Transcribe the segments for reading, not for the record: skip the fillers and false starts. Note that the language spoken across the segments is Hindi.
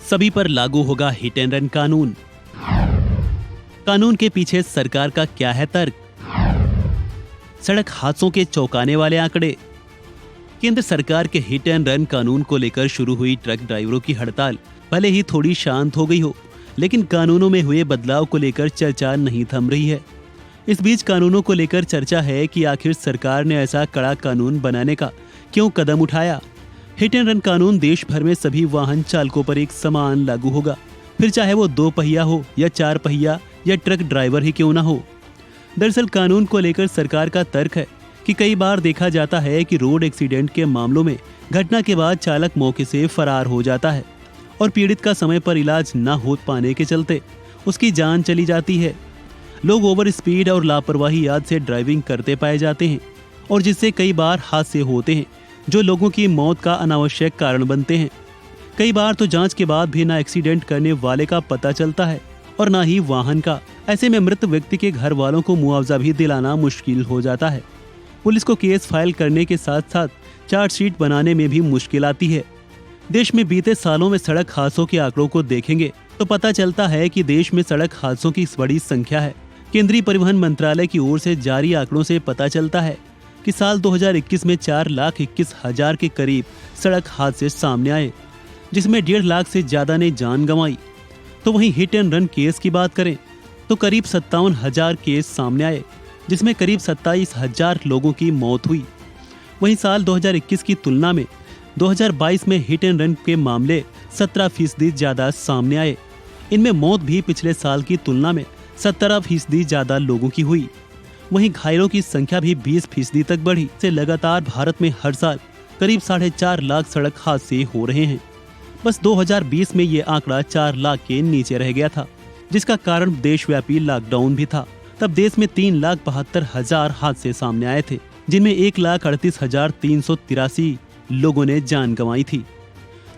सभी पर लागू होगा हिट एंड रन कानून। कानून के पीछे सरकार का क्या है तर्क? सड़क हादसों के चौंकाने वाले आंकड़े। केंद्र सरकार के हिट एंड रन कानून को लेकर शुरू हुई ट्रक ड्राइवरों की हड़ताल भले ही थोड़ी शांत हो गई हो, लेकिन कानूनों में हुए बदलाव को लेकर चर्चा नहीं थम रही है। इस बीच कानूनों को लेकर चर्चा है कि आखिर सरकार ने ऐसा कड़ा कानून बनाने का क्यों कदम उठाया। हिट एंड रन कानून देश भर में सभी वाहन चालकों पर एक समान लागू होगा, फिर चाहे वो 2 पहिया हो या 4 पहिया या ट्रक ड्राइवर ही क्यों ना हो। दरअसल कानून को लेकर सरकार का तर्क है कि कई बार देखा जाता है कि रोड एक्सीडेंट के मामलों में घटना के बाद चालक मौके से फरार हो जाता है और पीड़ित का समय पर इलाज न हो पाने के चलते उसकी जान चली जाती है। लोग ओवर स्पीड और लापरवाही याद से ड्राइविंग करते पाए जाते हैं और जिससे कई बार हादसे होते हैं जो लोगों की मौत का अनावश्यक कारण बनते हैं। कई बार तो जांच के बाद भी ना एक्सीडेंट करने वाले का पता चलता है और ना ही वाहन का। ऐसे में मृत व्यक्ति के घर वालों को मुआवजा भी दिलाना मुश्किल हो जाता है। पुलिस को केस फाइल करने के साथ साथ चार्जशीट बनाने में भी मुश्किल आती है। देश में बीते सालों में सड़क हादसों के आंकड़ों को देखेंगे तो पता चलता है कि देश में सड़क हादसों की बड़ी संख्या है। केंद्रीय परिवहन मंत्रालय की ओर से जारी आंकड़ों से पता चलता है कि साल 2021 में 4,21,000 के करीब सड़क हादसे सामने आए, जिसमें 1.5 लाख से ज्यादा ने जान गंवाई। तो वहीं हिट एंड रन केस की बात करें तो करीब 57,000 केस सामने आए, जिसमें करीब 27,000 लोगों की मौत हुई। वहीं साल 2021 की तुलना में 2022 में हिट एंड रन के मामले 17% ज्यादा सामने आए। इनमें मौत भी पिछले साल की तुलना में 17% ज्यादा लोगों की हुई। वहीं घायलों की संख्या भी 20% तक बढ़ी। से लगातार भारत में हर साल करीब 4.5 लाख सड़क हादसे हो रहे हैं। बस 2020 में ये आंकड़ा 4 लाख के नीचे रह गया था, जिसका कारण देशव्यापी लॉकडाउन भी था। तब देश में 3,72,000 हादसे सामने आए थे, जिनमें 1,38,383 लोगों ने जान गंवाई थी।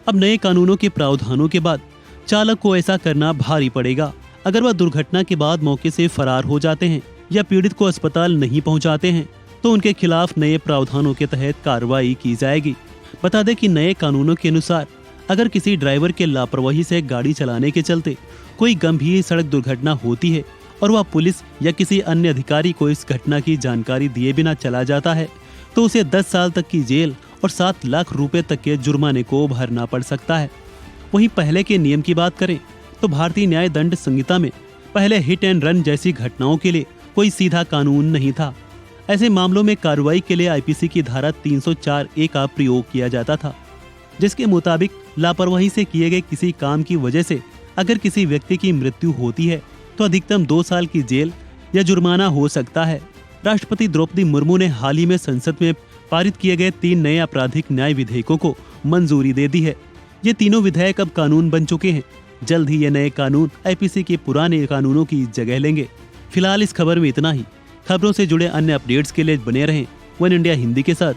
अब नए कानूनों के प्रावधानों के बाद चालक को ऐसा करना भारी पड़ेगा। अगर वह दुर्घटना के बाद मौके से फरार हो जाते हैं या पीड़ित को अस्पताल नहीं पहुंचाते हैं तो उनके खिलाफ नए प्रावधानों के तहत कार्रवाई की जाएगी। बता दें कि नए कानूनों के अनुसार अगर किसी ड्राइवर के लापरवाही से गाड़ी चलाने के चलते कोई गंभीर सड़क दुर्घटना होती है और वह पुलिस या किसी अन्य अधिकारी को इस घटना की जानकारी दिए बिना चला जाता है तो उसे 10 साल तक की जेल और 7 लाख रुपए तक के जुर्माने को भरना पड़ सकता है। वहीं पहले के नियम की बात करें तो भारतीय न्याय दंड संहिता में पहले हिट एंड रन जैसी घटनाओं के लिए कोई सीधा कानून नहीं था। ऐसे मामलों में कार्रवाई के लिए आईपीसी की धारा 304A का प्रयोग किया जाता था, जिसके मुताबिक लापरवाही से किए गए किसी काम की वजह से अगर किसी व्यक्ति की मृत्यु होती है तो अधिकतम 2 साल की जेल या जुर्माना हो सकता है। राष्ट्रपति द्रौपदी मुर्मू ने हाल ही में संसद में पारित किए गए 3 नए आपराधिक न्याय विधेयकों को मंजूरी दे दी है। ये तीनों विधेयक अब कानून बन चुके हैं। जल्द ही ये नए कानून आईपीसी के पुराने कानूनों की जगह लेंगे। फिलहाल इस खबर में इतना ही। खबरों से जुड़े अन्य अपडेट्स के लिए बने रहें वन इंडिया हिंदी के साथ।